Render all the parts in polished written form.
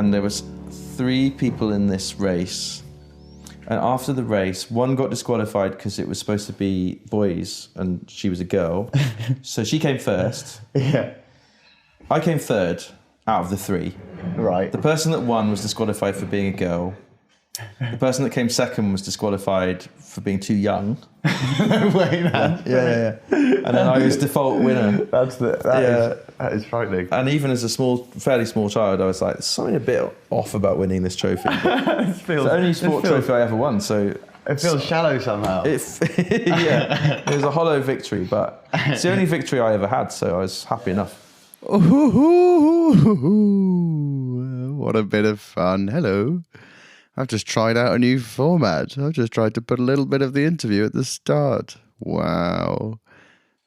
and there was 3 people in this race. And after the race, one got disqualified because it was supposed to be boys and she was a girl. So she came first. Yeah. I came third out of the 3. Right. The person that won was disqualified for being a girl. The person that came second was disqualified for being too young. No way, man. Yeah. And then I was default winner. That is frightening. And even as a fairly small child, I was like, there's something a bit off about winning this trophy. It's the only sport trophy I ever won, so... It feels shallow somehow. Yeah, it was a hollow victory, but it's the only victory I ever had, so I was happy enough. What a bit of fun. Hello. I've just tried out a new format. I've just tried to put a little bit of the interview at the start. Wow.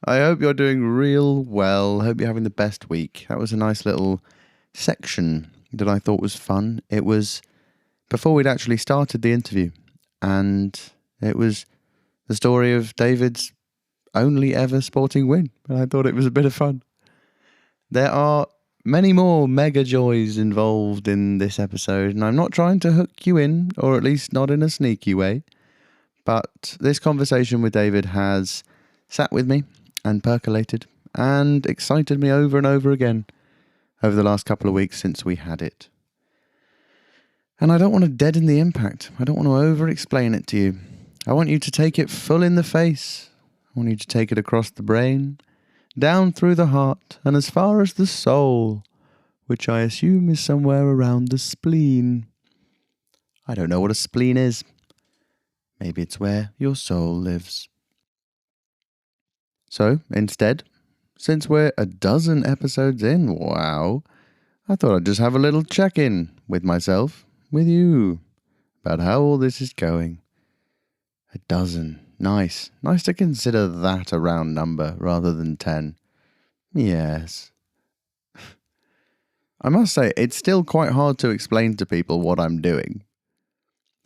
I hope you're doing real well. Hope you're having the best week. That was a nice little section that I thought was fun. It was before we'd actually started the interview. And it was the story of David's only ever sporting win. And I thought it was a bit of fun. There are many more mega joys involved in this episode, and I'm not trying to hook you in, or at least not in a sneaky way, but this conversation with David has sat with me and percolated and excited me over and over again over the last couple of weeks since we had it. And I don't want to deaden the impact. I don't want to over-explain it to you. I want you to take it full in the face. I want you to take it across the brain, down through the heart, and as far as the soul, which I assume is somewhere around the spleen. I don't know what a spleen is. Maybe it's where your soul lives. So, instead, since we're a dozen episodes in, wow, I thought I'd just have a little check-in with myself, with you, about how all this is going. A dozen. Nice. Nice to consider that a round number rather than 10. Yes. I must say, it's still quite hard to explain to people what I'm doing.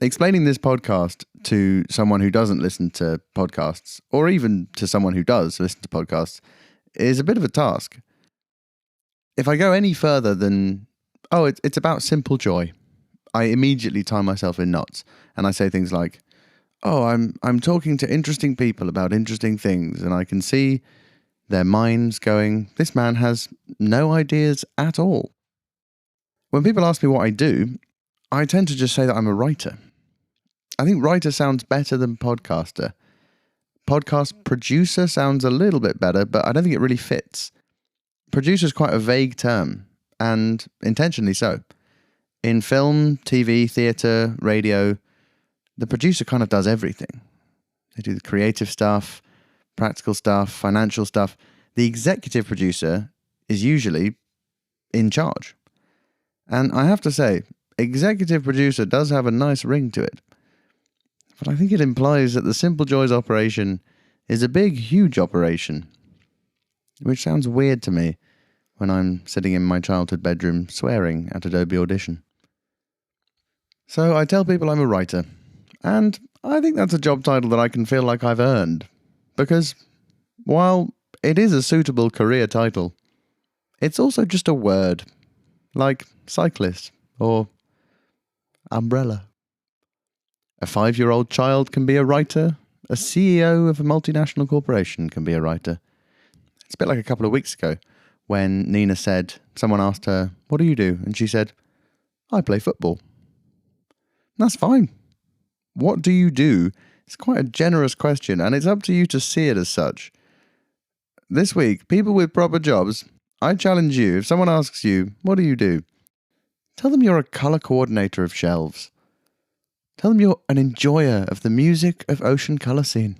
Explaining this podcast to someone who doesn't listen to podcasts, or even to someone who does listen to podcasts, is a bit of a task. If I go any further than, it's about simple joy, I immediately tie myself in knots, and I say things like, I'm talking to interesting people about interesting things, and I can see their minds going, this man has no ideas at all. When people ask me what I do, I tend to just say that I'm a writer. I think writer sounds better than podcaster. Podcast producer sounds a little bit better, but I don't think it really fits. Producer is quite a vague term, and intentionally so. In film, TV, theatre, radio, the producer kind of does everything. They do the creative stuff, practical stuff, financial stuff. The executive producer is usually in charge. And I have to say, executive producer does have a nice ring to it. But I think it implies that the Simple Joys operation is a big, huge operation. Which sounds weird to me when I'm sitting in my childhood bedroom swearing at Adobe Audition. So I tell people I'm a writer. And I think that's a job title that I can feel like I've earned. Because while it is a suitable career title, it's also just a word. Like cyclist or umbrella. A 5-year-old child can be a writer. A CEO of a multinational corporation can be a writer. It's a bit like a couple of weeks ago when Nina said, someone asked her, what do you do? And she said, I play football. That's fine. What do you do? It's quite a generous question, and it's up to you to see it as such. This week, people with proper jobs, I challenge you, if someone asks you, what do you do? Tell them you're a colour coordinator of shelves. Tell them you're an enjoyer of the music of ocean colour scene.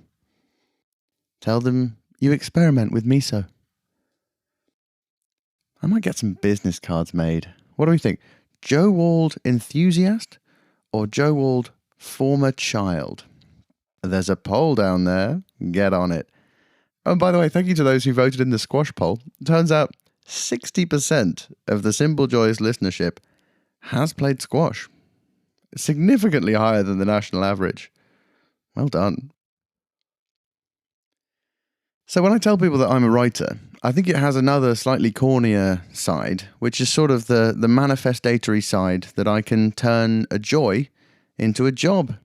Tell them you experiment with miso. I might get some business cards made. What do we think? Joe Wald enthusiast or Joe Wald former child? There's a poll down there. Get on it. Oh, and by the way, thank you to those who voted in the squash poll. It turns out 60% of the Simple Joys listenership has played squash. Significantly higher than the national average. Well done. So when I tell people that I'm a writer, I think it has another slightly cornier side, which is sort of the manifestatory side that I can turn a joy into a job.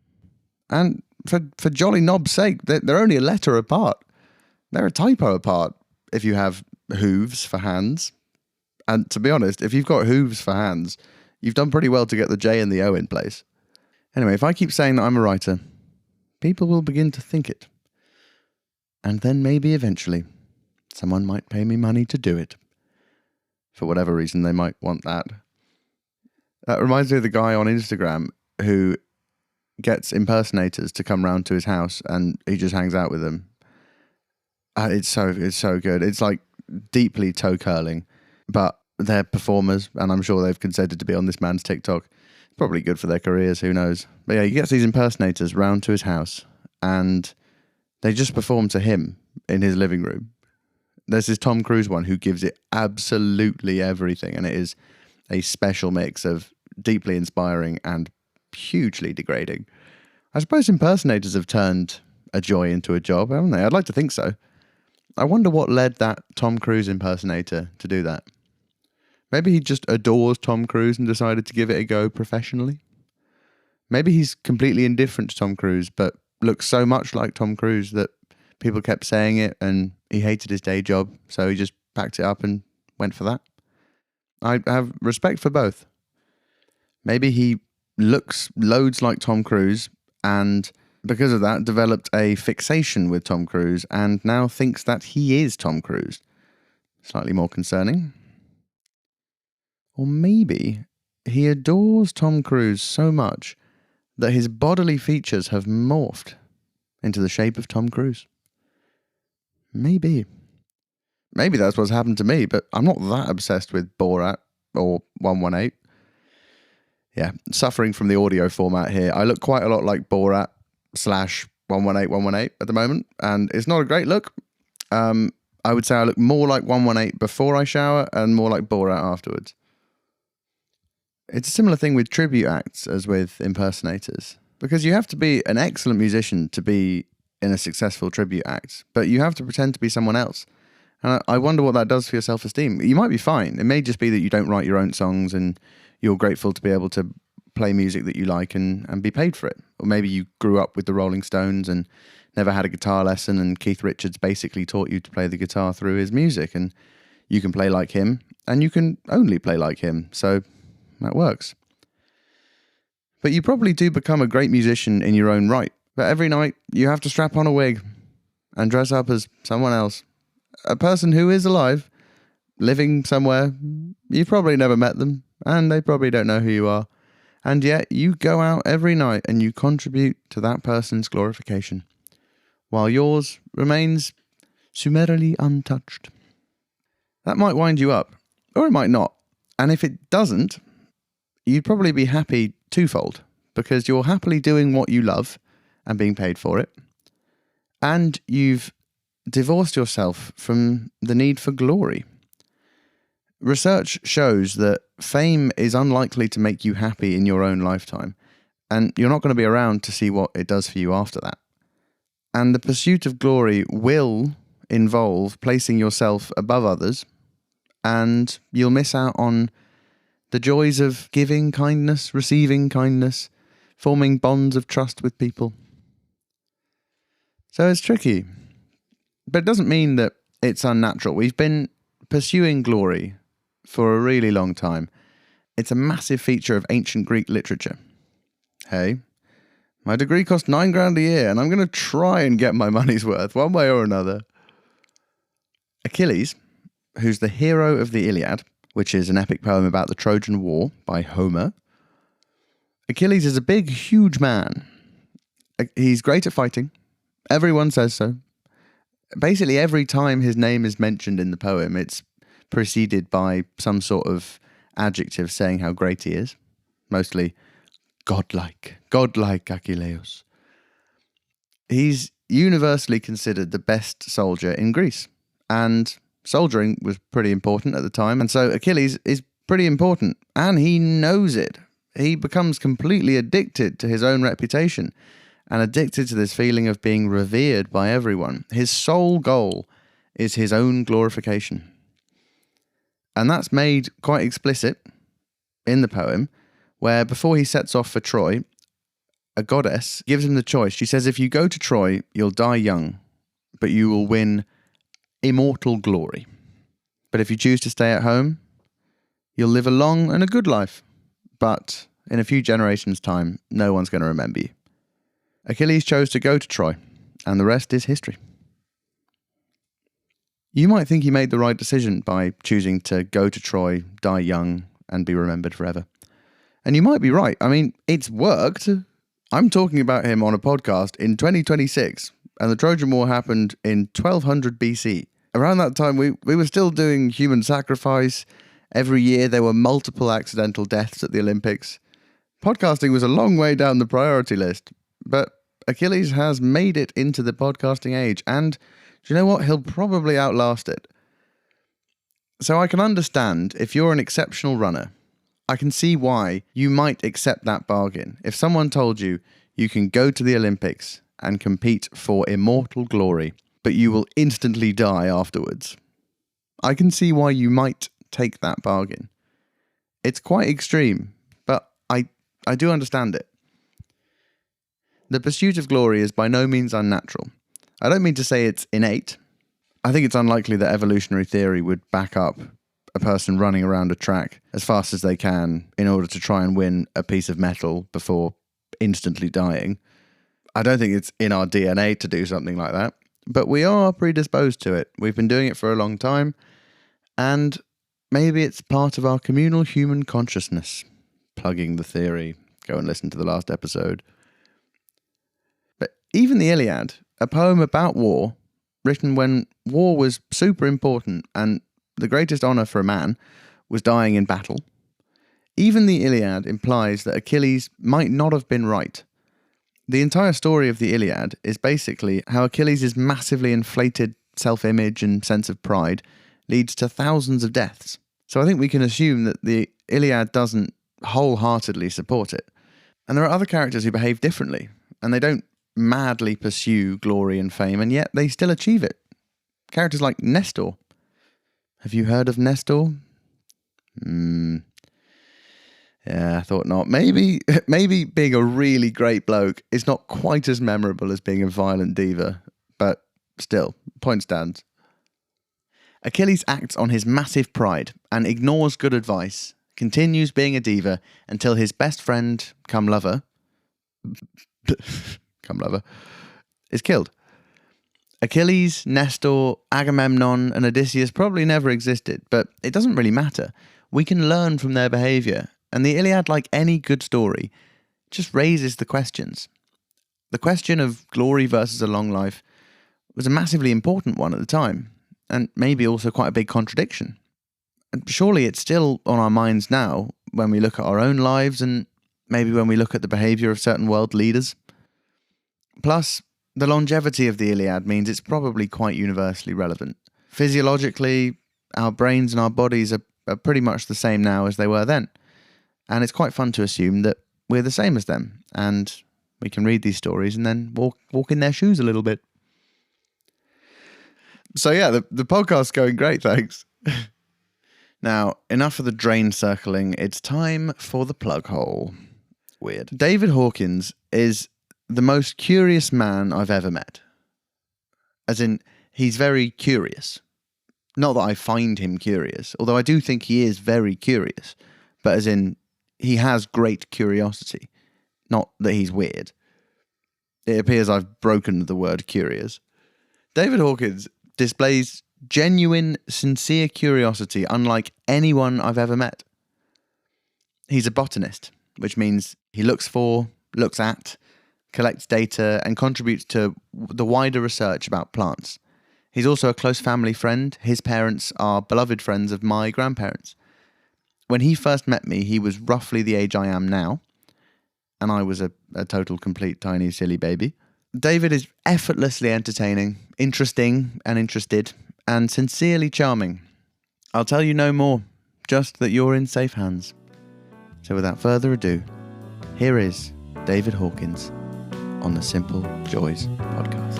And for jolly knob's sake, they're only a letter apart. They're a typo apart if you have hooves for hands. And to be honest, if you've got hooves for hands, you've done pretty well to get the J and the O in place. Anyway, if I keep saying that I'm a writer, people will begin to think it. And then maybe eventually someone might pay me money to do it. For whatever reason they might want that. That reminds me of the guy on Instagram who gets impersonators to come round to his house and he just hangs out with them. It's so good. It's like deeply toe curling, but they're performers and I'm sure they've consented to be on this man's TikTok. Probably good for their careers, who knows. But yeah, he gets these impersonators round to his house and they just perform to him in his living room. There's this Tom Cruise one who gives it absolutely everything, and it is a special mix of deeply inspiring and hugely degrading. I suppose impersonators have turned a joy into a job, haven't they? I'd like to think so. I wonder what led that Tom Cruise impersonator to do that. Maybe he just adores Tom Cruise and decided to give it a go professionally. Maybe he's completely indifferent to Tom Cruise, but looks so much like Tom Cruise that people kept saying it and he hated his day job, so he just packed it up and went for that. I have respect for both. Maybe he looks loads like Tom Cruise and because of that developed a fixation with Tom Cruise and now thinks that he is Tom Cruise. Slightly more concerning. Or maybe he adores Tom Cruise so much that his bodily features have morphed into the shape of Tom Cruise. Maybe. Maybe that's what's happened to me, but I'm not that obsessed with Borat or 118. Yeah, suffering from the audio format here. I look quite a lot like Borat / 118 at the moment, and it's not a great look. I would say I look more like 118 before I shower and more like Borat afterwards. It's a similar thing with tribute acts as with impersonators, because you have to be an excellent musician to be in a successful tribute act, but you have to pretend to be someone else. And I wonder what that does for your self-esteem. You might be fine. It may just be that you don't write your own songs and you're grateful to be able to play music that you like and be paid for it. Or maybe you grew up with the Rolling Stones and never had a guitar lesson and Keith Richards basically taught you to play the guitar through his music and you can play like him and you can only play like him. So that works. But you probably do become a great musician in your own right. But every night you have to strap on a wig and dress up as someone else. A person who is alive, living somewhere. You've probably never met them and they probably don't know who you are. And yet you go out every night and you contribute to that person's glorification, while yours remains summarily untouched. That might wind you up, or it might not. And if it doesn't, you'd probably be happy twofold, because you're happily doing what you love and being paid for it, and you've divorced yourself from the need for glory. Research shows that fame is unlikely to make you happy in your own lifetime, and you're not going to be around to see what it does for you after that. And the pursuit of glory will involve placing yourself above others, and you'll miss out on the joys of giving kindness, receiving kindness, forming bonds of trust with people. So it's tricky, but it doesn't mean that it's unnatural. We've been pursuing glory for a really long time. It's a massive feature of ancient Greek literature. Hey, my degree cost $9,000 a year and I'm going to try and get my money's worth one way or another. Achilles, who's the hero of the Iliad, which is an epic poem about the Trojan War by Homer. Achilles is a big, huge man. He's great at fighting. Everyone says so. Basically, every time his name is mentioned in the poem, it's preceded by some sort of adjective saying how great he is. Mostly godlike Achilles. He's universally considered the best soldier in Greece. And soldiering was pretty important at the time. And so Achilles is pretty important. And he knows it. He becomes completely addicted to his own reputation and addicted to this feeling of being revered by everyone. His sole goal is his own glorification. And that's made quite explicit in the poem, where before he sets off for Troy, a goddess gives him the choice. She says, if you go to Troy, you'll die young, but you will win immortal glory. But if you choose to stay at home, you'll live a long and a good life. But in a few generations' time, no one's going to remember you. Achilles chose to go to Troy, and the rest is history. You might think he made the right decision by choosing to go to Troy, die young, and be remembered forever. And you might be right. I mean, it's worked. I'm talking about him on a podcast in 2026, and the Trojan War happened in 1200 BC. Around that time, we were still doing human sacrifice. Every year, there were multiple accidental deaths at the Olympics. Podcasting was a long way down the priority list, but Achilles has made it into the podcasting age, and do you know what? He'll probably outlast it. So I can understand if you're an exceptional runner. I can see why you might accept that bargain. If someone told you you can go to the Olympics and compete for immortal glory, but you will instantly die afterwards, I can see why you might take that bargain. It's quite extreme, but I do understand it. The pursuit of glory is by no means unnatural. I don't mean to say it's innate. I think it's unlikely that evolutionary theory would back up a person running around a track as fast as they can in order to try and win a piece of metal before instantly dying. I don't think it's in our DNA to do something like that, but we are predisposed to it. We've been doing it for a long time, and maybe it's part of our communal human consciousness. Plugging the theory. Go and listen to the last episode. But even the Iliad, a poem about war, written when war was super important and the greatest honour for a man was dying in battle. Even the Iliad implies that Achilles might not have been right. The entire story of the Iliad is basically how Achilles' massively inflated self-image and sense of pride leads to thousands of deaths. So I think we can assume that the Iliad doesn't wholeheartedly support it. And there are other characters who behave differently, and they don't madly pursue glory and fame, and yet they still achieve it. Characters like Nestor. Have you heard of Nestor? Yeah, I thought not. Maybe being a really great bloke is not quite as memorable as being a violent diva, but still, point stands. Achilles acts on his massive pride and ignores good advice, continues being a diva until his best friend, come lover, is killed. Achilles, Nestor, Agamemnon, and Odysseus probably never existed, but it doesn't really matter. We can learn from their behaviour, and the Iliad, like any good story, just raises the questions. The question of glory versus a long life was a massively important one at the time, and maybe also quite a big contradiction. And surely it's still on our minds now when we look at our own lives and maybe when we look at the behaviour of certain world leaders. Plus, the longevity of the Iliad means it's probably quite universally relevant. Physiologically, our brains and our bodies are pretty much the same now as they were then. And it's quite fun to assume that we're the same as them, and we can read these stories and then walk in their shoes a little bit. So yeah, the podcast's going great, thanks. Now, enough of the drain circling. It's time for the plug hole. Weird. David Hawkins is the most curious man I've ever met. As in, he's very curious. Not that I find him curious, although I do think he is very curious, but as in, he has great curiosity. Not that he's weird. It appears I've broken the word curious. David Hawkins displays genuine, sincere curiosity unlike anyone I've ever met. He's a botanist, which means he looks for, looks at, collects data, and contributes to the wider research about plants. He's also a close family friend. His parents are beloved friends of my grandparents. When he first met me, he was roughly the age I am now, and I was a total, complete, tiny, silly baby. David is effortlessly entertaining, interesting and interested, and sincerely charming. I'll tell you no more, just that you're in safe hands. So without further ado, here is David Hawkins on the Simple Joys podcast.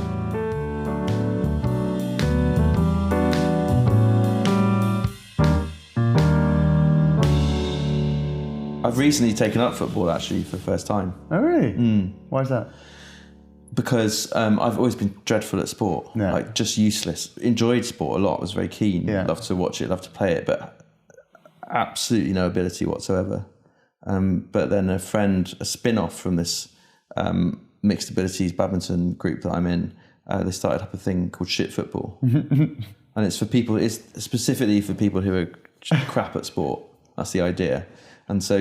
I've recently taken up football actually for the first time. Oh, really? Why is that? Because I've always been dreadful at sport, like just useless. Enjoyed sport a lot, was very keen, loved to watch it, loved to play it, but absolutely no ability whatsoever. But then a spin-off from this mixed abilities badminton group that I'm in, they started up a thing called shit football. And it's specifically for people who are crap at sport. That's the idea. And so,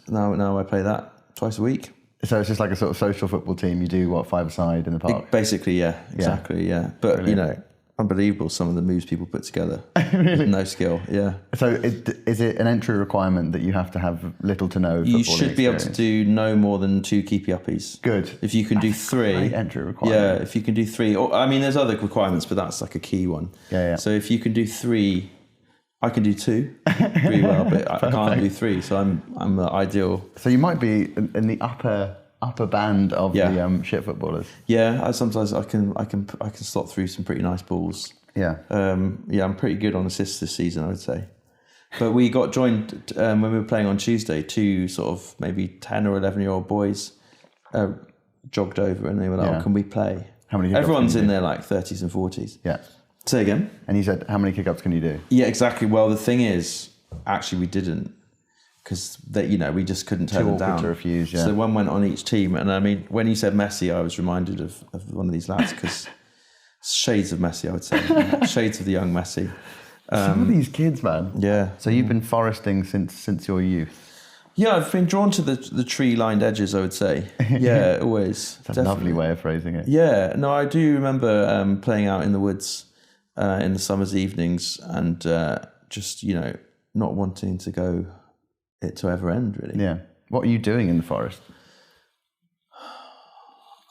now I play that twice a week. So it's just like a sort of social football team. You do what, 5-a-side in the park? Basically, yeah, exactly, yeah. But brilliant. Unbelievable some of the moves people put together. Really? No skill, yeah. So is it an entry requirement that you have to have little to no footballing You should be able to do no more than 2 keepy uppies. Good. If you can do 3, great entry requirement. Yeah. If you can do 3, there's other requirements, but that's like a key one. Yeah. So if you can do 3, I can do 2 pretty well, but I can't do 3. So I'm the ideal. So you might be in the upper band of the shit footballers. Yeah, sometimes I can slot through some pretty nice balls. Yeah. I'm pretty good on assists this season, I would say. But we got joined when we were playing on Tuesday. 2 sort of maybe 10 or 11-year-old boys jogged over and they were like, "Oh, can we play?" How many? Everyone's in their like 30s and 40s. Yeah. Say again. And he said, "How many kick-ups can you do?" Yeah, exactly. Well, the thing is, actually, we didn't. Because we just couldn't turn them down. To refuse, yeah. So one went on each team, and I mean, when you said Messi, I was reminded of one of these lads because shades of Messi, I would say, shades of the young Messi. Some of these kids, man. Yeah. So you've been foresting since your youth. Yeah, I've been drawn to the tree-lined edges, I would say. Yeah, always. That's a lovely way of phrasing it. Yeah, no, I do remember playing out in the woods in the summer's evenings, and just not wanting to go. It to ever end, really. Yeah. What are you doing in the forest?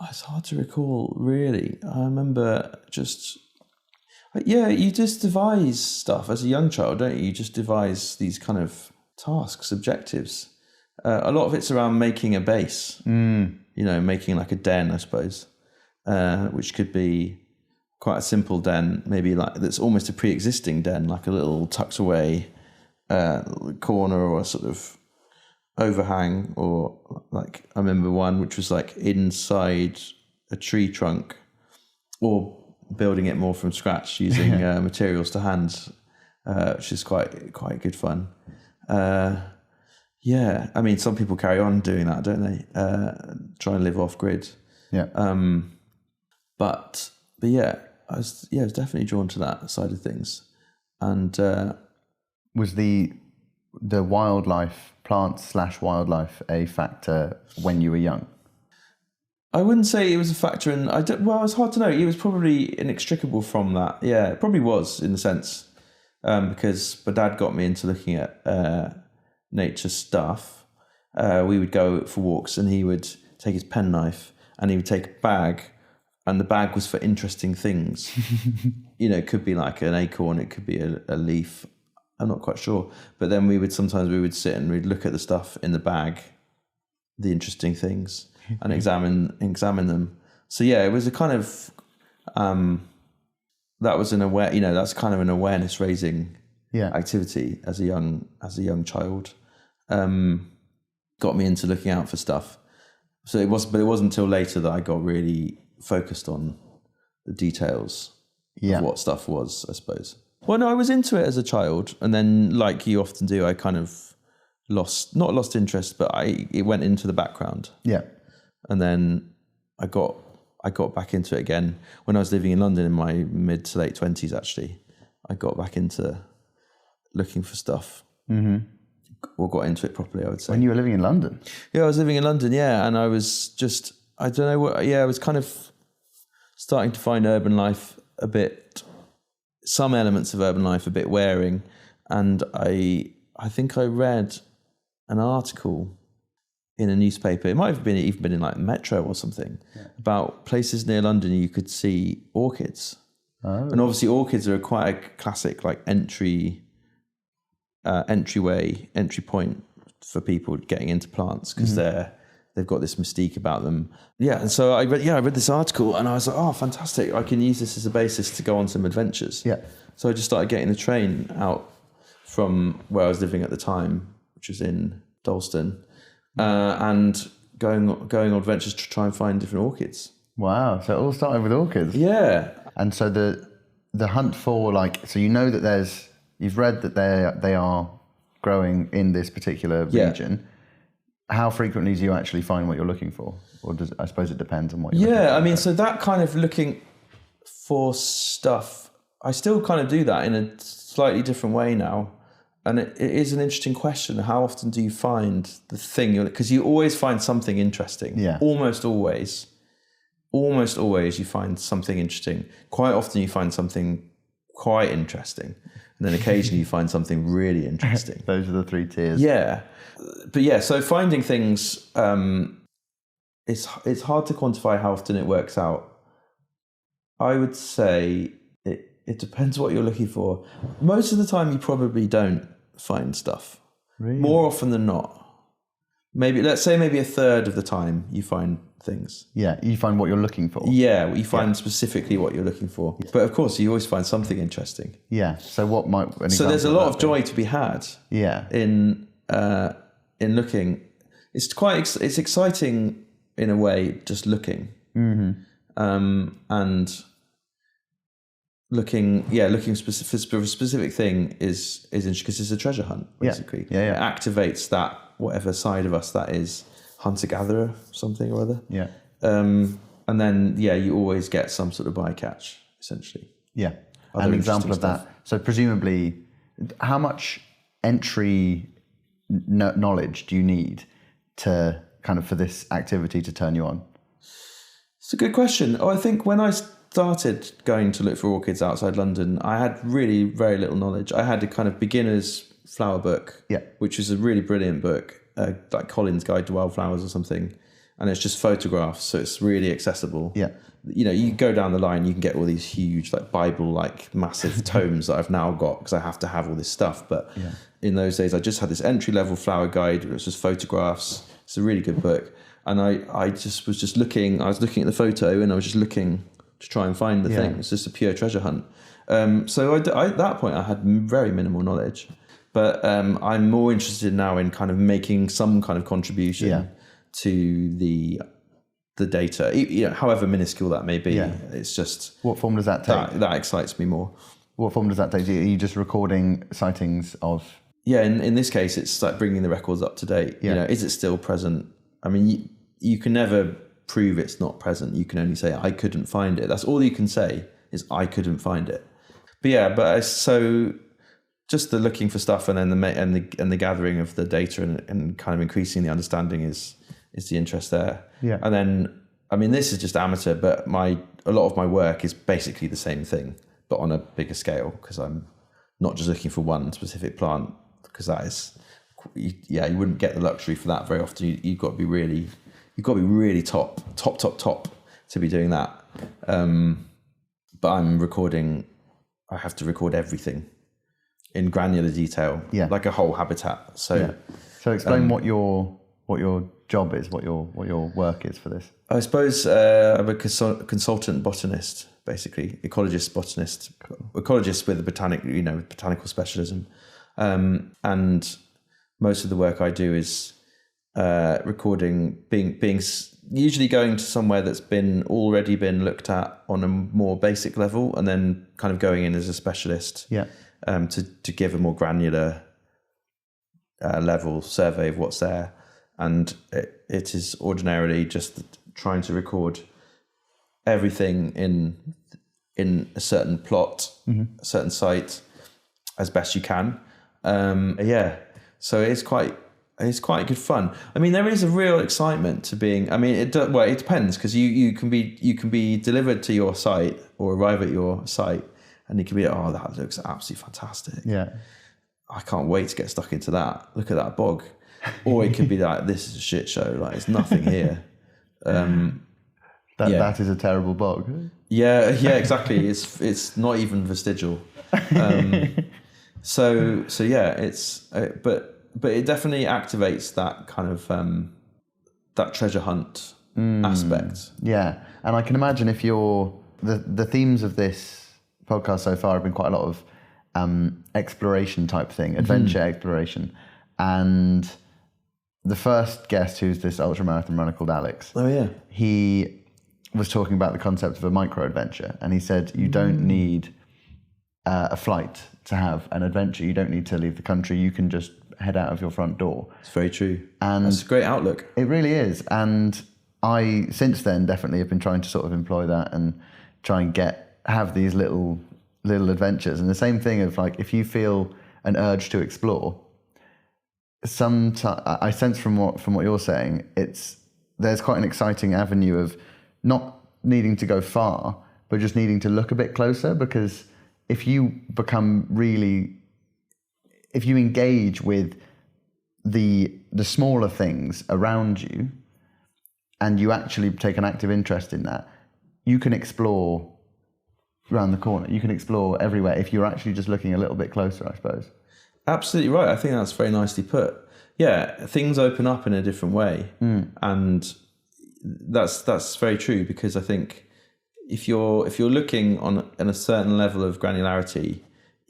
It's hard to recall, really. I remember you just devise stuff as a young child, don't you? You just devise these kind of tasks, objectives. A lot of it's around making a base, making like a den, I suppose, which could be quite a simple den, maybe like that's almost a pre-existing den, like a little tucked away corner or a sort of overhang, or like I remember one which was like inside a tree trunk, or building it more from scratch using materials to hand, which is quite good fun. I mean, some people carry on doing that, don't they? Try and live off grid. Yeah. But yeah, I was definitely drawn to that side of things, and. Was the wildlife, plants/wildlife, a factor when you were young? I wouldn't say it was a factor, and it's hard to know. It was probably inextricable from that. Yeah, it probably was in the sense, because my dad got me into looking at nature stuff. We would go for walks, and he would take his penknife, and he would take a bag, and the bag was for interesting things. It could be like an acorn, it could be a leaf. I'm not quite sure. But then we would sit and we'd look at the stuff in the bag, the interesting things, and examine them. So yeah, it was a kind of, that was that's kind of an awareness raising activity as a young child. Got me into looking out for stuff. But it wasn't until later that I got really focused on the details of what stuff was, I suppose. Well, no, I was into it as a child, and then, like you often do, I kind of not lost interest, but it went into the background. Yeah. And then I got back into it again when I was living in London in my mid to late 20s. Actually, I got back into looking for stuff, or got into it properly, I would say. When you were living in London? Yeah, I was living in London. Yeah, and I was just I was kind of starting to find urban life some elements of urban life a bit wearing, and I think I read an article in a newspaper. It might have been even been in like Metro or something, about places near London you could see orchids. Oh. And obviously orchids are quite a classic like entry point for people getting into plants, because they've got this mystique about them. Yeah, and so I read this article and I was like, oh, fantastic. I can use this as a basis to go on some adventures. Yeah. So I just started getting the train out from where I was living at the time, which was in Dalston, and going on adventures to try and find different orchids. Wow. So it all started with orchids. Yeah. And so the hunt for so you know that you've read that they are growing in this particular region. How frequently do you actually find what you're looking for? Or I suppose it depends on what you're looking for. I mean, so that kind of looking for stuff, I still kind of do that in a slightly different way now. And it is an interesting question. How often do you find the thing? Because you always find something interesting. Yeah. Almost always you find something interesting. Quite often you find something quite interesting. And then occasionally you find something really interesting. Those are the three tiers. Yeah. But so finding things, it's hard to quantify how often it works out. I would say it depends what you're looking for. Most of the time you probably don't find stuff. Really? More often than not. Let's say maybe a third of the time you find things. Yeah, you find what you're looking for. Yeah, you find specifically what you're looking for. Yeah. But of course you always find something interesting. Yeah. So what might So there's a lot of joy to be had. Yeah. In looking. It's exciting in a way, just looking. Mm-hmm. And looking for a specific thing is interesting because it's a treasure hunt, basically. Yeah. It activates that, whatever side of us that is, hunter-gatherer, something or other. Yeah. And then, you always get some sort of bycatch, essentially. Yeah. Other An example of stuff. that. So presumably, how much entry knowledge do you need to kind of for this activity to turn you on? It's a good question. I think when I started going to look for orchids outside London, I had really very little knowledge. I had a kind of beginner's flower book, which is a really brilliant book, like Collins' Guide to Wildflowers or something. And it's just photographs, so it's really accessible. Yeah. You go down the line, you can get all these huge, like Bible-like massive tomes that I've now got because I have to have all this stuff. But in those days, I just had this entry-level flower guide. It was just photographs. It's a really good book. And I was looking at the photo and I was just looking to try and find the thing. It's just a pure treasure hunt. So at that point, I had very minimal knowledge. But I'm more interested now in kind of making some kind of contribution to the data, however minuscule that may be. It's just... What form does that take? That excites me more. What form does that take? Are you just recording sightings of... Yeah, in this case, it's like bringing the records up to date. Is it still present? I mean, you can never prove it's not present. You can only say, I couldn't find it. That's all you can say is, I couldn't find it. But so just the looking for stuff and then the gathering of the data and kind of increasing the understanding is the interest there. Yeah. And then, I mean, this is just amateur, but a lot of my work is basically the same thing, but on a bigger scale, because I'm not just looking for one specific plant, because that is, you wouldn't get the luxury for that very often. You've got to be really top to be doing that. But I have to record everything in granular detail, like a whole habitat. So explain what your job is, what your work is for this. I suppose I'm a consultant botanist, basically, ecologist, botanist, ecologist with a botanical specialism. And most of the work I do is recording, being usually going to somewhere that's already been looked at on a more basic level, and then kind of going in as a specialist to give a more granular level survey of what's there. And it is ordinarily just trying to record everything in a certain plot, a certain site, as best you can. So it's quite good fun. I mean, there is a real excitement to being. I mean, it depends, because you can be delivered to your site or arrive at your site, and you can be, oh, that looks absolutely fantastic. Yeah, I can't wait to get stuck into that. Look at that bog. Or it could be like, this is a shit show. Like, there's nothing here. That is a terrible bog. Yeah, exactly. It's not even vestigial. So it's but it definitely activates that kind of that treasure hunt aspect. Yeah, and I can imagine if the themes of this podcast so far have been quite a lot of exploration type thing, adventure exploration, and the first guest, who's this ultramarathon runner called Alex. Oh yeah. He was talking about the concept of a micro adventure, and he said you don't need a flight to have an adventure. You don't need to leave the country. You can just head out of your front door. It's very true. And that's a great outlook. It really is. And I, since then, definitely have been trying to sort of employ that and try and have these little adventures. And the same thing of like, if you feel an urge to explore, I sense from what you're saying, there's quite an exciting avenue of not needing to go far, but just needing to look a bit closer, because if you engage with the smaller things around you, and you actually take an active interest in that, you can explore around the corner. You can explore everywhere if you're actually just looking a little bit closer, I suppose. Absolutely right. I think that's very nicely put. Yeah, things open up in a different way, and that's very true, because I think if you're looking on a certain level of granularity,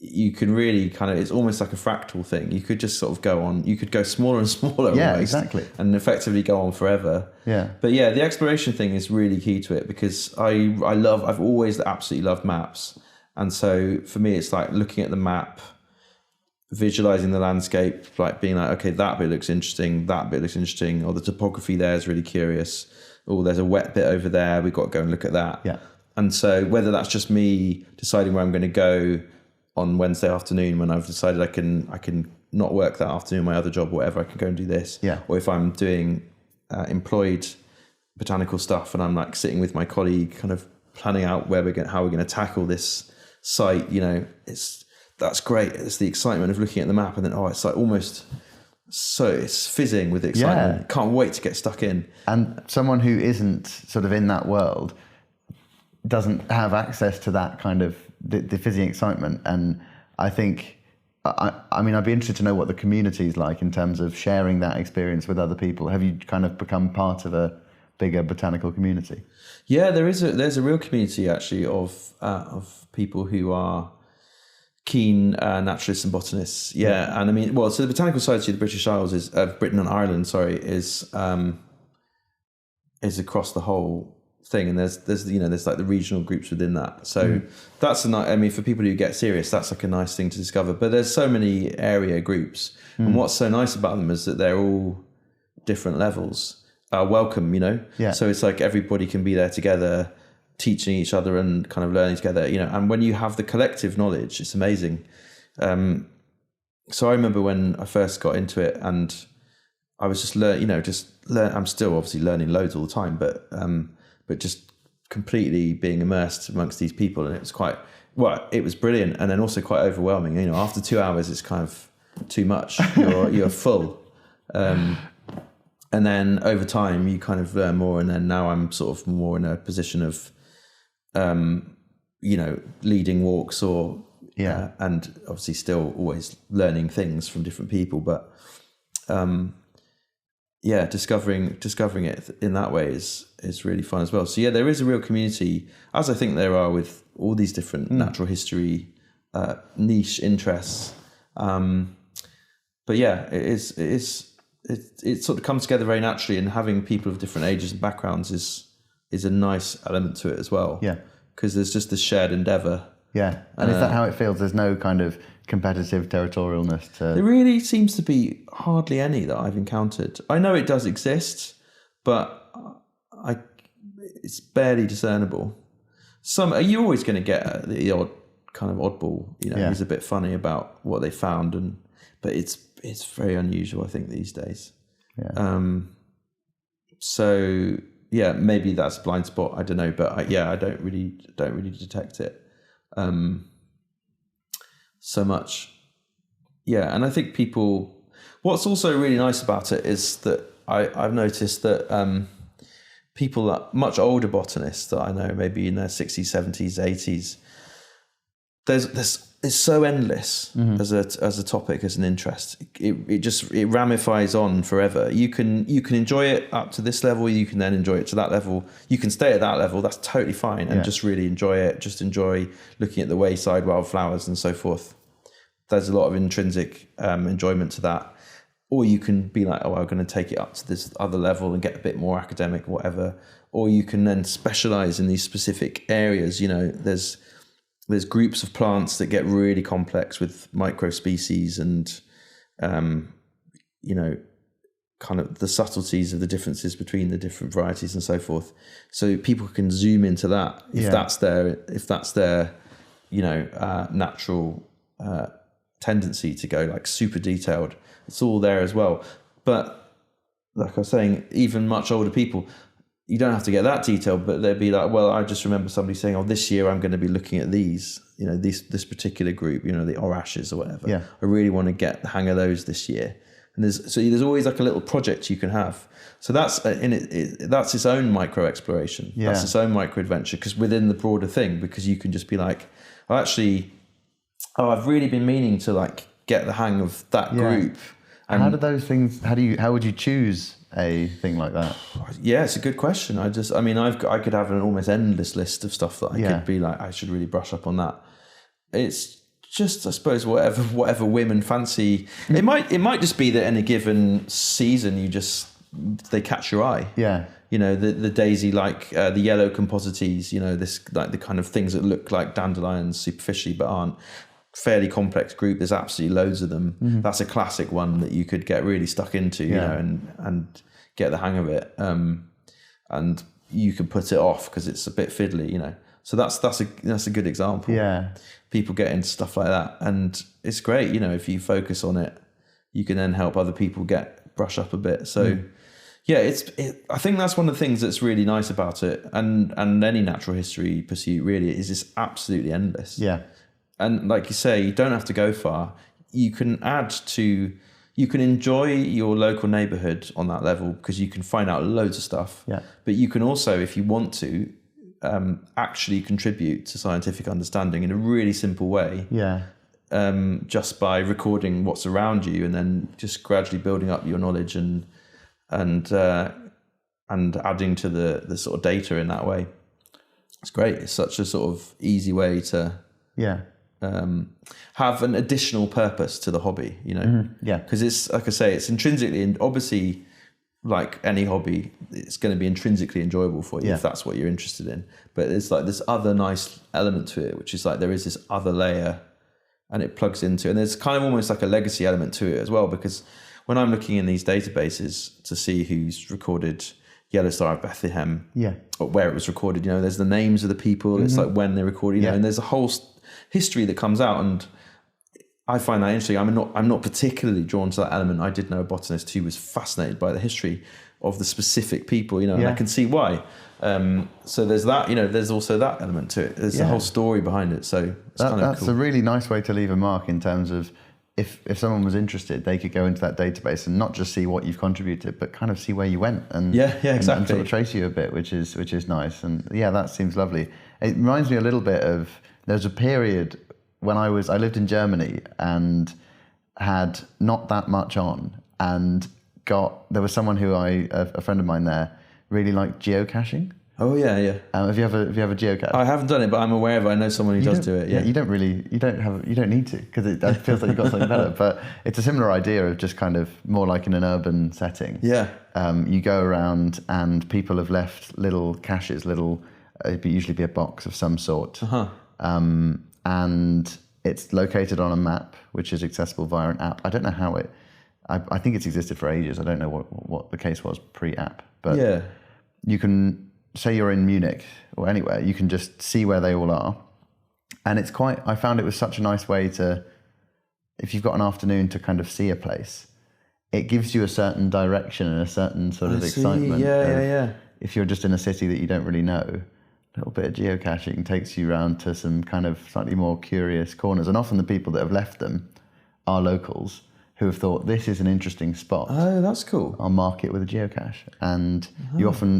you can really kind of, it's almost like a fractal thing. You could just sort of go on, you could go smaller and smaller. Yeah, almost, exactly. And effectively go on forever. Yeah. But yeah, the exploration thing is really key to it, because I've always absolutely loved maps. And so for me, it's like looking at the map, visualizing the landscape, like being like, okay, that bit looks interesting, or the topography there is really curious. Oh, there's a wet bit over there, we've got to go and look at that. Yeah. And so whether that's just me deciding where I'm going to go on Wednesday afternoon, when I've decided I can not work that afternoon, my other job or whatever, I can go and do this. Yeah. Or if I'm doing employed botanical stuff and I'm like sitting with my colleague, kind of planning out how we're going to tackle this site, that's great. It's the excitement of looking at the map, and then it's like almost it's fizzing with excitement. Yeah. Can't wait to get stuck in. And someone who isn't sort of in that world doesn't have access to that kind of the fizzing excitement. And I think, I mean, I'd be interested to know what the community is like in terms of sharing that experience with other people. Have you kind of become part of a bigger botanical community? Yeah, there's a real community actually of people who are keen naturalists and botanists. Yeah. And I mean, so the Botanical Society of the British Isles Britain and Ireland, is across the whole thing, and there's like the regional groups within that. So that's for people who get serious, that's like a nice thing to discover. But there's so many area groups, and what's so nice about them is that they're all different levels, welcome. Yeah. So it's like everybody can be there together, teaching each other and kind of learning together, and when you have the collective knowledge, it's amazing. So I remember when I first got into it, and I was just I'm still obviously learning loads all the time, but just completely being immersed amongst these people, and it was it was brilliant, and then also quite overwhelming. After 2 hours, it's kind of too much. You're full. And then over time, you kind of learn more, and then now I'm sort of more in a position of leading walks and obviously still always learning things from different people, but discovering it in that way is really fun as well. So yeah, there is a real community, as I think there are with all these different natural history niche interests. But yeah, it sort of comes together very naturally, and having people of different ages and backgrounds is a nice element to it as well. Yeah. Because there's just this shared endeavour. Yeah. And is that how it feels? There's no kind of competitive territorialness to... There really seems to be hardly any that I've encountered. I know it does exist, but it's barely discernible. Are you always going to get the odd kind of oddball, who's a bit funny about what they found, but it's very unusual, I think, these days. Yeah. So yeah, maybe that's a blind spot. I don't know, but I don't really detect it so much. Yeah, and I think what's also really nice about it is that I've noticed that people that much older botanists that I know, maybe in their 60s, 70s, 80s, it's so endless as a topic, as an interest. It ramifies on forever. You can enjoy it up to this level. You can then enjoy it to that level. You can stay at that level. That's totally fine, and just really enjoy it. Just enjoy looking at the wayside wildflowers and so forth. There's a lot of intrinsic enjoyment to that. Or you can be like, oh, I'm going to take it up to this other level and get a bit more academic, whatever. Or you can then specialize in these specific areas. You know, there's groups of plants that get really complex with micro species and, you know, kind of the subtleties of the differences between the different varieties and so forth. So people can zoom into that if that's their, you know, natural tendency to go like super detailed. It's all there as well. But like I was saying, even much older people, you don't have to get that detailed, but they'd be like, well, I just remember somebody saying, oh, this year I'm going to be looking at these, you know, this particular group, you know, the Orashes or whatever. Yeah. I really want to get the hang of those this year. And there's always like a little project you can have. So that's that's its own micro exploration. Yeah. That's its own micro adventure, because within the broader thing, because you can just be like, I've really been meaning to like get the hang of that group. And how do those things? How would you choose a thing like that? Yeah, it's a good question. I could have an almost endless list of stuff that I could be like, I should really brush up on that. It's just, I suppose, whatever women fancy. It might just be that in a given season they catch your eye. Yeah. You know, the daisy, like the yellow composites, you know, this like the kind of things that look like dandelions superficially but aren't. Fairly complex group. There's absolutely loads of them. Mm-hmm. That's a classic one that you could get really stuck into, you know, and get the hang of it. And you can put it off because it's a bit fiddly, you know. So that's a good example. Yeah. People get into stuff like that, and it's great, you know, if you focus on it, you can then help other people brush up a bit. So yeah, I think that's one of the things that's really nice about it, and any natural history pursuit really is it's absolutely endless. Yeah. And like you say, you don't have to go far. You can you can enjoy your local neighborhood on that level because you can find out loads of stuff. Yeah. But you can also, if you want to, actually contribute to scientific understanding in a really simple way. Yeah. Just by recording what's around you and then just gradually building up your knowledge and adding to the sort of data in that way. It's great. It's such a sort of easy way to have an additional purpose to the hobby, you know? Mm-hmm. Yeah. Because it's, like I say, it's intrinsically, and obviously, like any hobby, it's going to be intrinsically enjoyable for you if that's what you're interested in. But there's like this other nice element to it, which is like there is this other layer and it plugs into, and there's kind of almost like a legacy element to it as well, because when I'm looking in these databases to see who's recorded Yellow Star of Bethlehem, or where it was recorded, you know, there's the names of the people, mm-hmm. It's like when they recorded, you know, and there's a whole history that comes out, and I find that interesting. I'm not particularly drawn to that element. I did know a botanist who was fascinated by the history of the specific people, you know, and I can see why. So there's that, you know, there's also that element to it. There's a whole story behind it. So that's cool. A really nice way to leave a mark in terms of if someone was interested, they could go into that database and not just see what you've contributed, but kind of see where you went and exactly. and sort of trace you a bit, which is nice. And that seems lovely. It reminds me a little bit of, there's a period when I lived in Germany and had not that much on, and there was someone who a friend of mine there really liked geocaching. Oh yeah. Have you ever geocached? I haven't done it, but I'm aware of it. I know someone who does do it. Yeah. You don't need to, because it feels like you've got something better. But it's a similar idea of just kind of more like in an urban setting. Yeah. You go around and people have left little caches, it'd usually be a box of some sort. Uh-huh. And it's located on a map, which is accessible via an app. I don't know how I think it's existed for ages. I don't know what the case was pre-app, but you can say you're in Munich or anywhere, you can just see where they all are. And I found it was such a nice way to, if you've got an afternoon to kind of see a place, it gives you a certain direction and a certain sort of excitement. Yeah. If you're just in a city that you don't really know, a little bit of geocaching takes you around to some kind of slightly more curious corners. And often the people that have left them are locals who have thought, this is an interesting spot. Oh, that's cool. I'll mark it with a geocache. And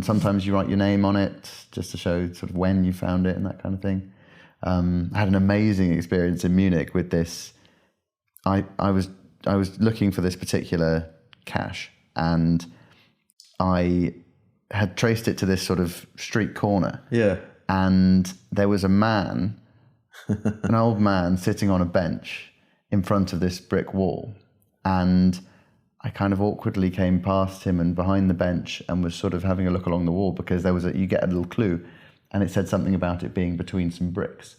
sometimes you write your name on it just to show sort of when you found it and that kind of thing. I had an amazing experience in Munich with this. I was looking for this particular cache, and I had traced it to this sort of street corner. Yeah. And there was a man, an old man, sitting on a bench in front of this brick wall. And I kind of awkwardly came past him and behind the bench and was sort of having a look along the wall, because you get a little clue, and it said something about it being between some bricks.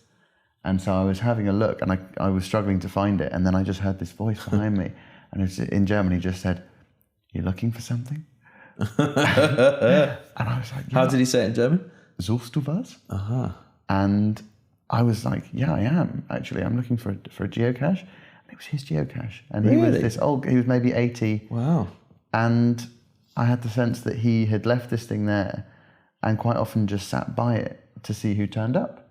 And so I was having a look, and I was struggling to find it, and then I just heard this voice behind me, and it's in German. He just said, "You're looking for something?" And I was like, How did he say it in German? "Suchst du was?" Uh-huh. And I was like, "Yeah, I am actually. I'm looking for a geocache." And it was his geocache, and he was this old. He was maybe 80. Wow. And I had the sense that he had left this thing there, and quite often just sat by it to see who turned up,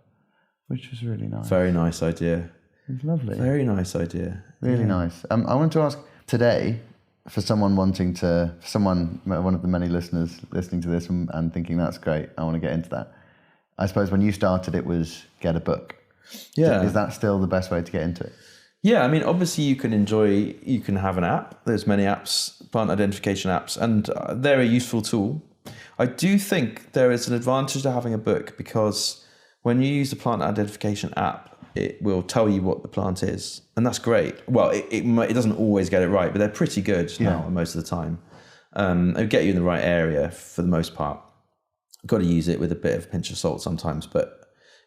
which was really nice. Very nice idea. It was lovely. Very nice idea. Really nice. I wanted to ask today, for someone one of the many listeners listening to this and thinking that's great, I want to get into that. I suppose when you started, it was get a book. Yeah. Is that still the best way to get into it? Yeah, I mean, obviously you can have an app. There's many apps, plant identification apps, and they're a useful tool. I do think there is an advantage to having a book, because when you use the plant identification app, it will tell you what the plant is, and that's great. Well, it doesn't always get it right, but they're pretty good now most of the time. It'll get you in the right area for the most part. You've got to use it with a bit of a pinch of salt sometimes, but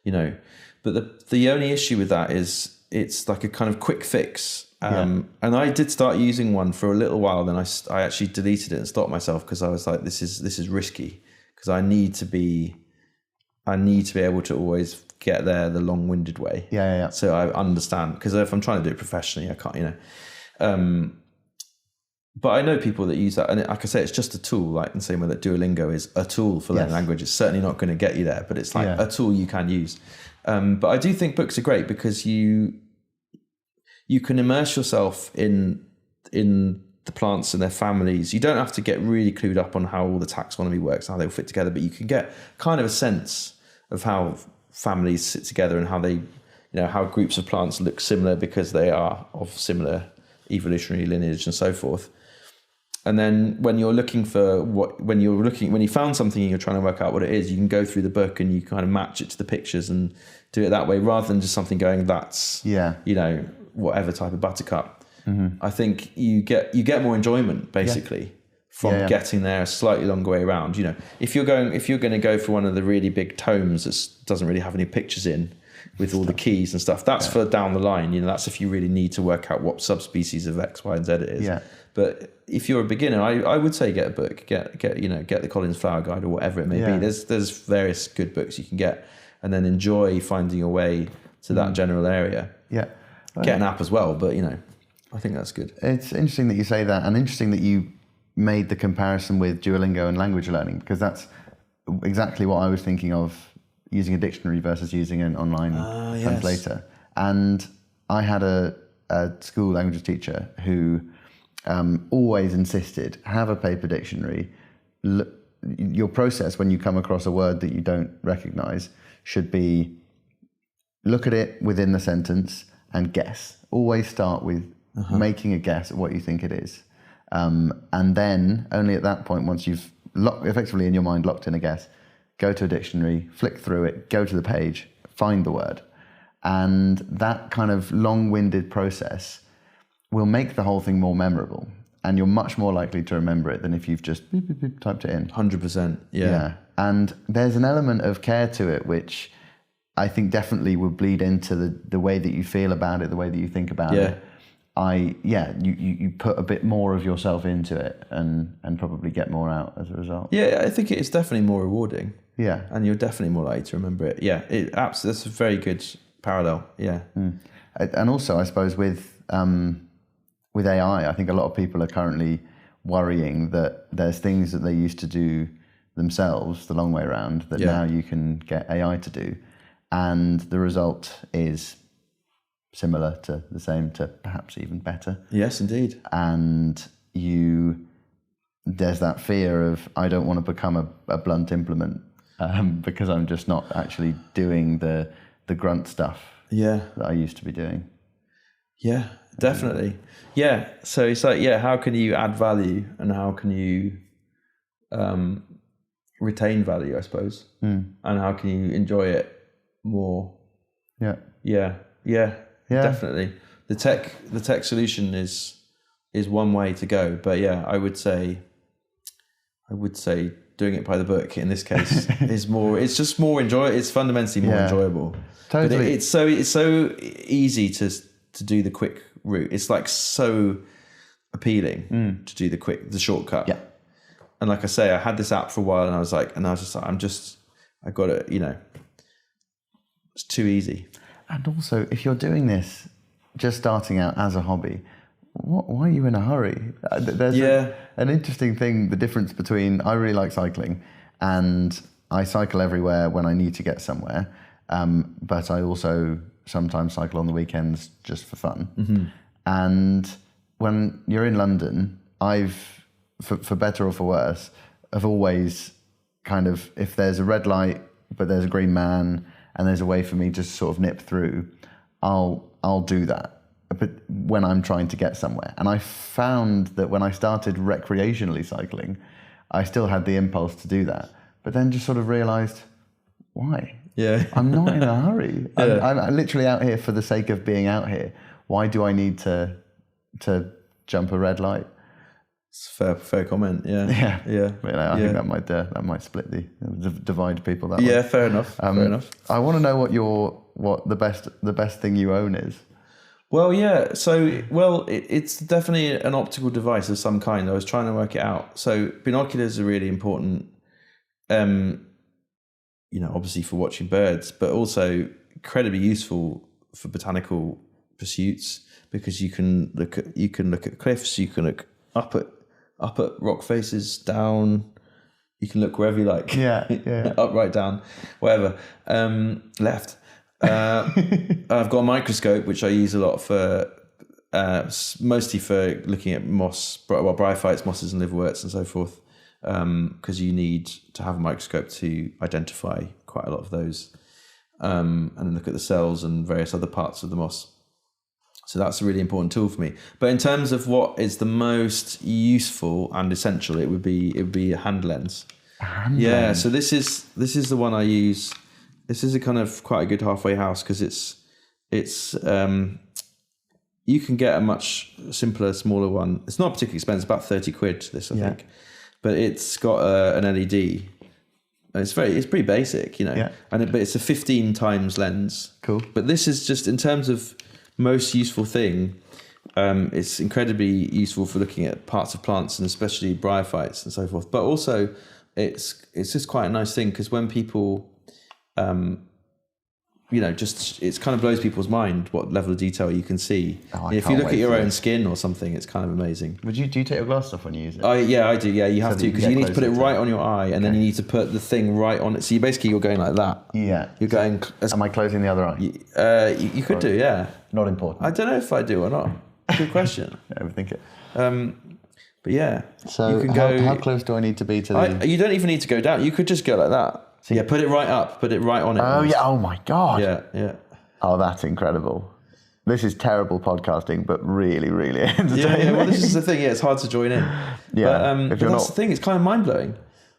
the only issue with that is it's like a kind of quick fix. And I did start using one for a little while, then I actually deleted it and stopped myself, because I was like, this is risky, because I need to be able to always get there the long-winded way. Yeah. So I understand, because if I'm trying to do it professionally, I can't, but I know people that use that, and like I say, it's just a tool, like in the same way that Duolingo is a tool for learning language. It's certainly not going to get you there, but it's like a tool you can use. But I do think books are great, because you can immerse yourself in the plants and their families. You don't have to get really clued up on how all the taxonomy works, how they all fit together, but you can get kind of a sense of how families sit together and how they, how groups of plants look similar because they are of similar evolutionary lineage and so forth. And then when you found something and you're trying to work out what it is, you can go through the book and you kind of match it to the pictures and do it that way, rather than just something going, that's, whatever type of buttercup. Mm-hmm. I think you get more enjoyment basically from getting there a slightly longer way around. If you're going to go for one of the really big tomes that doesn't really have any pictures in, with all the keys and stuff, that's for down the line. That's if you really need to work out what subspecies of X, Y, and Z it is. Yeah. But if you're a beginner, I would say get a book, get the Collins Flower Guide or whatever it may be. There's various good books you can get, and then enjoy finding your way to that general area. Yeah. Get an app as well, but I think that's good. It's interesting that you say that, and interesting that you made the comparison with Duolingo and language learning, because that's exactly what I was thinking of, using a dictionary versus using an online translator. And I had a school languages teacher who always insisted, have a paper dictionary. Your process when you come across a word that you don't recognize should be look at it within the sentence and guess. Always start with making a guess at what you think it is. And then only at that point, once you've effectively in your mind locked in a guess, go to a dictionary, flick through it, go to the page, find the word. And that kind of long-winded process will make the whole thing more memorable. And you're much more likely to remember it than if you've just beep, beep, beep, typed it in. 100%, yeah. And there's an element of care to it, which I think definitely would bleed into the way that you feel about it, the way that you think about it. You put a bit more of yourself into it and probably get more out as a result. Yeah, I think it's definitely more rewarding. Yeah. And you're definitely more likely to remember it. Yeah, that's a very good parallel. Yeah. Mm. And also, I suppose with AI, I think a lot of people are currently worrying that there's things that they used to do themselves the long way around that now you can get AI to do. And the result is similar to the same to perhaps even better. Yes, indeed. And there's that fear of, I don't want to become a blunt implement because I'm just not actually doing the grunt stuff that I used to be doing. Yeah, definitely. Yeah. So it's like, how can you add value and how can you retain value, I suppose, and how can you enjoy it more? Yeah. Definitely. The tech solution is is one way to go. But yeah, I would say doing it by the book in this case is more. It's just more enjoyable. It's fundamentally more enjoyable. Totally. But it's so easy to do the quick route. It's like so appealing to do the shortcut. Yeah. And like I say, I had this app for a while, and I was just like, I got it. It's too easy. And also, if you're doing this, just starting out as a hobby, why are you in a hurry? There's an interesting thing, the difference between, I really like cycling, and I cycle everywhere when I need to get somewhere, but I also sometimes cycle on the weekends just for fun. Mm-hmm. And when you're in London, for better or for worse, I've always kind of, if there's a red light but there's a green man and there's a way for me to sort of nip through, I'll do that. But when I'm trying to get somewhere, and I found that when I started recreationally cycling, I still had the impulse to do that, but then just sort of realised, why? Yeah, I'm not in a hurry. I'm literally out here for the sake of being out here. Why do I need to jump a red light? It's a fair comment. Yeah. I think that might split divide people that way. Yeah, fair enough. I want to know what the best thing you own is. Well, yeah. So, it's definitely an optical device of some kind. I was trying to work it out. So, binoculars are really important. Obviously for watching birds, but also incredibly useful for botanical pursuits, because you can look at cliffs, you can look up at rock faces, down. You can look wherever you like. Yeah. Up, right, down, whatever. Left. I've got a microscope which I use a lot for, mostly for looking at moss, bryophytes, mosses, and liverworts, and so forth. Because you need to have a microscope to identify quite a lot of those, and then look at the cells and various other parts of the moss. So that's a really important tool for me. But in terms of what is the most useful and essential, it would be a hand lens. Lens. So this is the one I use. This is a kind of quite a good halfway house, because it's you can get a much simpler, smaller one. It's not particularly expensive, about 30 quid. This I think. But it's got an LED. It's pretty basic, but it's a 15 times lens. Cool. But this is just, in terms of most useful thing, it's incredibly useful for looking at parts of plants, and especially bryophytes and so forth. But also, it's just quite a nice thing, because when people, it kind of blows people's mind what level of detail you can see. If you look at your own skin or something, it's kind of amazing. Do you take your glasses off when you use it? I do. Yeah, you have to, because you need to put it right on your eye, and then you need to put the thing right on it. So you're going like that. Yeah. You're going. Am I closing the other eye? You could do. Yeah. Not important. I don't know if I do or not. Good question. Overthink it. But yeah. So you can how close do I need to be to the? You don't even need to go down. You could just go like that. So put it right up. Put it right on it. Oh yeah. Oh my God. Yeah. Oh, that's incredible. This is terrible podcasting, but really, really entertaining. Yeah. Well, this is the thing. Yeah, it's hard to join in. Yeah. But that's the thing. It's kind of mind blowing.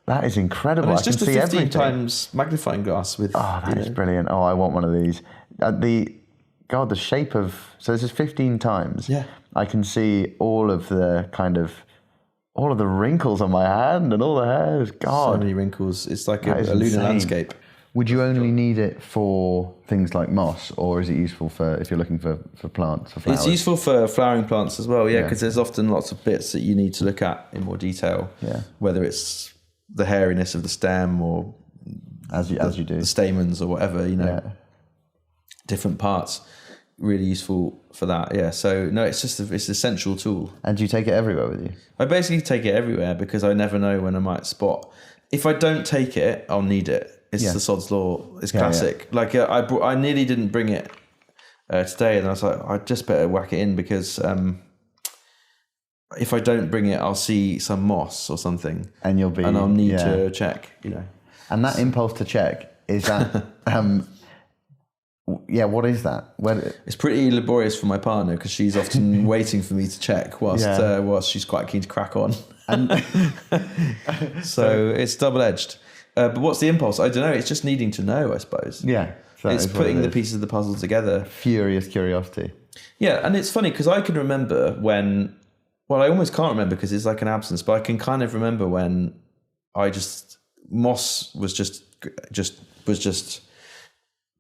That is incredible. And it's just a 15 everything. times magnifying glass with. Oh, that is brilliant. Oh, I want one of these. The shape of. So this is 15 times. Yeah. I can see all of the wrinkles on my hand and all the hairs. God. So many wrinkles. It's like a lunar landscape. Would you only need it for things like moss, or is it useful for if you're looking for plants, for flowers? It's useful for flowering plants as well, because there's often lots of bits that you need to look at in more detail. Yeah. Whether it's the hairiness of the stem, or as you do the stamens, or whatever, different parts. Really useful for that. Yeah. So no, it's just it's an essential tool. And do you take it everywhere with you? I basically take it everywhere, because I never know when I might spot. If I don't take it, I'll need it. It's the sod's law. It's classic. Yeah. Like I nearly didn't bring it today, and I was like, I just better whack it in, because if I don't bring it, I'll see some moss or something, and I'll need to check. And that impulse to check, is that what is that? It's pretty laborious for my partner, because she's often waiting for me to check whilst she's quite keen to crack on. So it's double-edged. But what's the impulse? I don't know. It's just needing to know, I suppose. Yeah. It's putting the pieces of the puzzle together. Furious curiosity. Yeah, and it's funny, because I can remember when Well, I almost can't remember because it's like an absence, but I can kind of remember when moss was just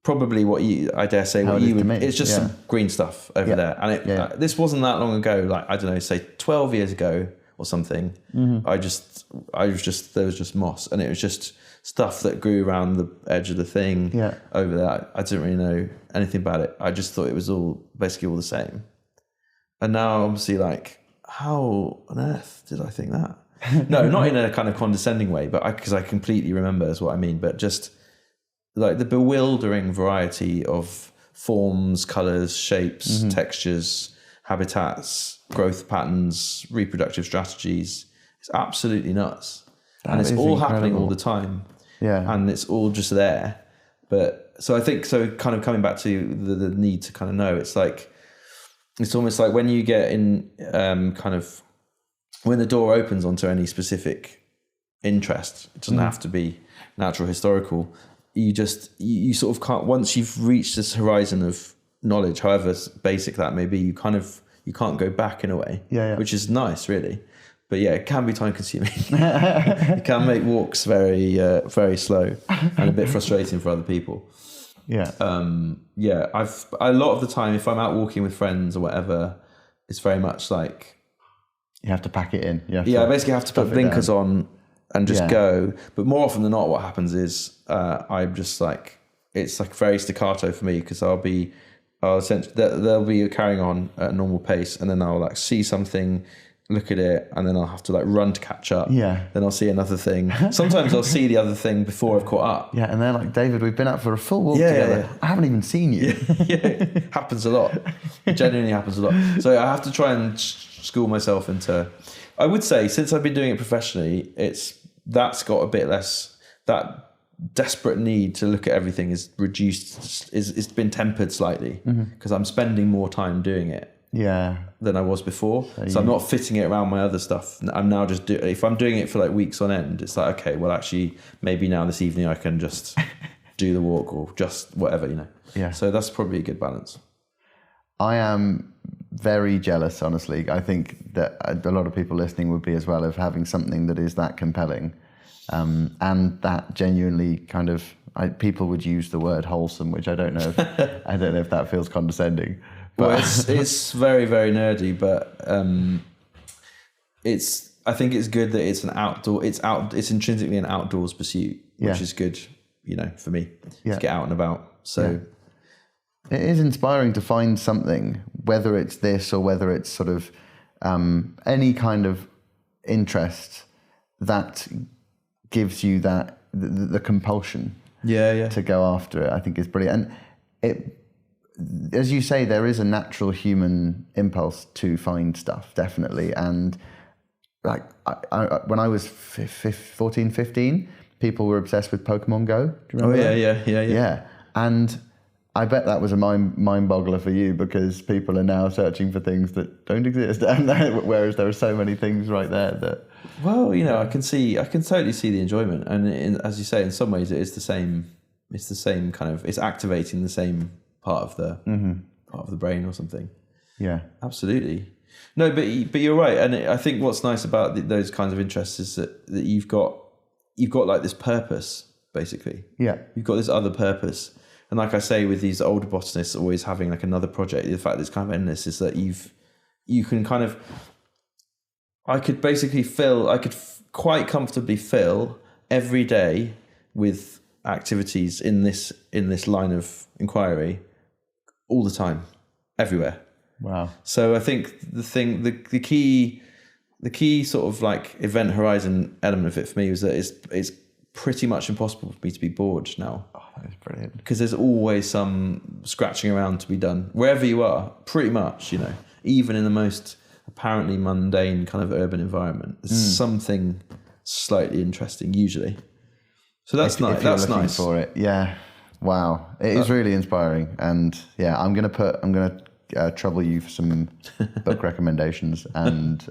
probably what I dare say what you would. It's just some green stuff over there, and this wasn't that long ago. Like I don't know, say 12 years ago or something. Mm-hmm. There was just moss, and it was just stuff that grew around the edge of the thing over there. I didn't really know anything about it. I just thought it was basically all the same. And now obviously like, how on earth did I think that? No, not in a kind of condescending way, but because I completely remember is what I mean, but just like the bewildering variety of forms, colours, shapes, textures, habitats, growth patterns, reproductive strategies. It's absolutely nuts. And it's all happening all the time. Yeah. And it's all just there. But so I think, kind of coming back to the need to kind of know, it's like, it's almost like when you get in kind of, when the door opens onto any specific interest, it doesn't have to be natural, historical. You sort of can't, once you've reached this horizon of knowledge, however basic that may be, you can't go back in a way, which is nice really. But yeah, it can be time consuming. It can make walks very, very slow and a bit frustrating for other people. Yeah. A lot of the time, if I'm out walking with friends or whatever, it's very much like, you have to pack it in. I basically have to put blinkers on and just go. But more often than not, what happens is I'm just like, it's like very staccato for me because they'll be carrying on at a normal pace, and then I'll like see something, look at it, and then I'll have to like run to catch up. Yeah. Then I'll see another thing. Sometimes I'll see the other thing before I've caught up. Yeah, and they're like, David, we've been out for a full walk together. Yeah. I haven't even seen you. Happens a lot. It genuinely happens a lot. So I have to try and school myself into, I would say, since I've been doing it professionally, that's got a bit less, that desperate need to look at everything is reduced, it's been tempered slightly because I'm spending more time doing it than I was before. So I'm not fitting it around my other stuff. I'm now just if I'm doing it for like weeks on end, it's like, okay, well actually maybe now this evening I can just do the walk or just whatever, So that's probably a good balance. I am very jealous, honestly. I think that a lot of people listening would be as well, of having something that is that compelling and that genuinely kind of, people would use the word wholesome, which I don't know if that feels condescending. But well, it's very, very nerdy, but I think it's good that it's an outdoor. It's intrinsically an outdoors pursuit, which is good, for me to get out and about. So it is inspiring to find something, whether it's this or whether it's sort of any kind of interest that gives you that the compulsion to go after it. I think is brilliant, and it. As you say, there is a natural human impulse to find stuff, definitely. And like when I was 14, 15, people were obsessed with Pokemon Go. Do you remember that? Yeah. And I bet that was a mind boggler for you, because people are now searching for things that don't exist, whereas there are so many things right there that. Well, I can totally see the enjoyment, and as you say, in some ways, it is the same. It's the same kind of. It's activating the same part of the brain or something. Yeah, absolutely. No, but you're right, and I think what's nice about those kinds of interests is that you've got like this purpose, basically. Yeah, you've got this other purpose, and like I say, with these older botanists always having like another project, the fact that it's kind of endless is that you can kind of. I could quite comfortably fill every day with activities in this line of inquiry all the time, everywhere. Wow. So I think the key sort of like event horizon element of it for me was that it's pretty much impossible for me to be bored now. Oh, that is brilliant. Because there's always some scratching around to be done wherever you are, pretty much, even in the most apparently mundane kind of urban environment, there's something slightly interesting usually. So that's nice. That's nice for it. Yeah. Wow. It is really inspiring. And yeah, I'm going to trouble you for some book recommendations and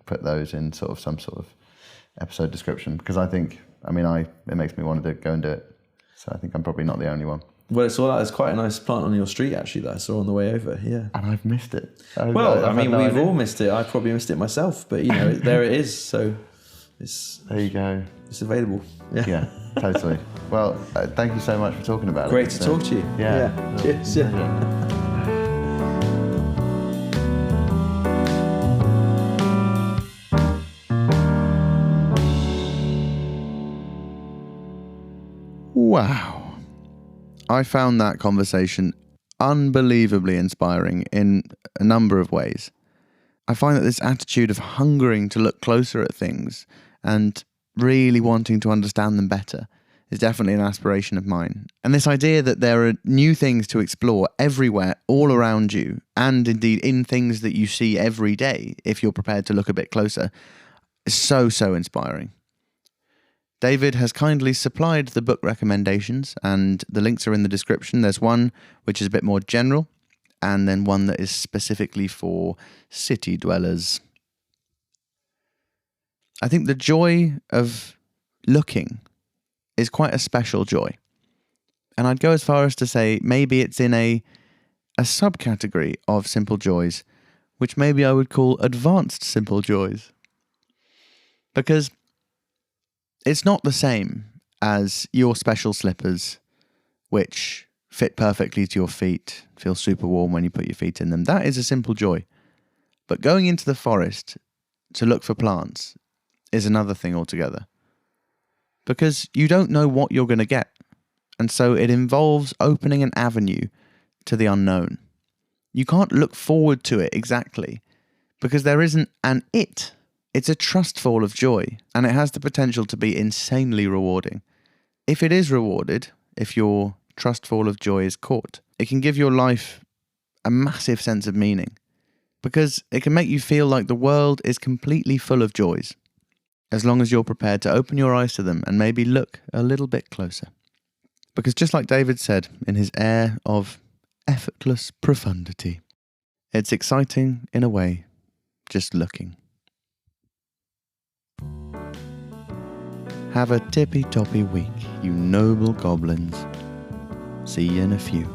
put those in sort of some sort of episode description, because it makes me want to go and do it. So I think I'm probably not the only one. Well, it's all that. There's quite a nice plant on your street, actually, that I saw on the way over. Yeah. And I've missed it. Well, I mean, we've idea. all missed it. I probably missed it myself, but there it is. So it's There you go. it's available. Yeah. Yeah, totally. Well, thank you so much for talking about it. Great to talk to you. Yeah. Cheers. Yeah. Wow. I found that conversation unbelievably inspiring in a number of ways. I find that this attitude of hungering to look closer at things and really wanting to understand them better is definitely an aspiration of mine. And this idea that there are new things to explore everywhere, all around you, and indeed in things that you see every day, if you're prepared to look a bit closer, is so, so inspiring. David has kindly supplied the book recommendations, and the links are in the description. There's one which is a bit more general, and then one that is specifically for city dwellers. I think the joy of looking is quite a special joy. And I'd go as far as to say maybe it's in a subcategory of simple joys, which maybe I would call advanced simple joys. Because it's not the same as your special slippers, which fit perfectly to your feet, feel super warm when you put your feet in them. That is a simple joy. But going into the forest to look for plants is another thing altogether. Because you don't know what you're going to get. And so it involves opening an avenue to the unknown. You can't look forward to it exactly, because there isn't an it. It's a trustful of joy, and it has the potential to be insanely rewarding. If it is rewarded, if your trustful of joy is caught, it can give your life a massive sense of meaning, because it can make you feel like the world is completely full of joys, as long as you're prepared to open your eyes to them and maybe look a little bit closer. Because just like David said in his air of effortless profundity, it's exciting in a way, just looking. Have a tippy-toppy week, you noble goblins. See you in a few.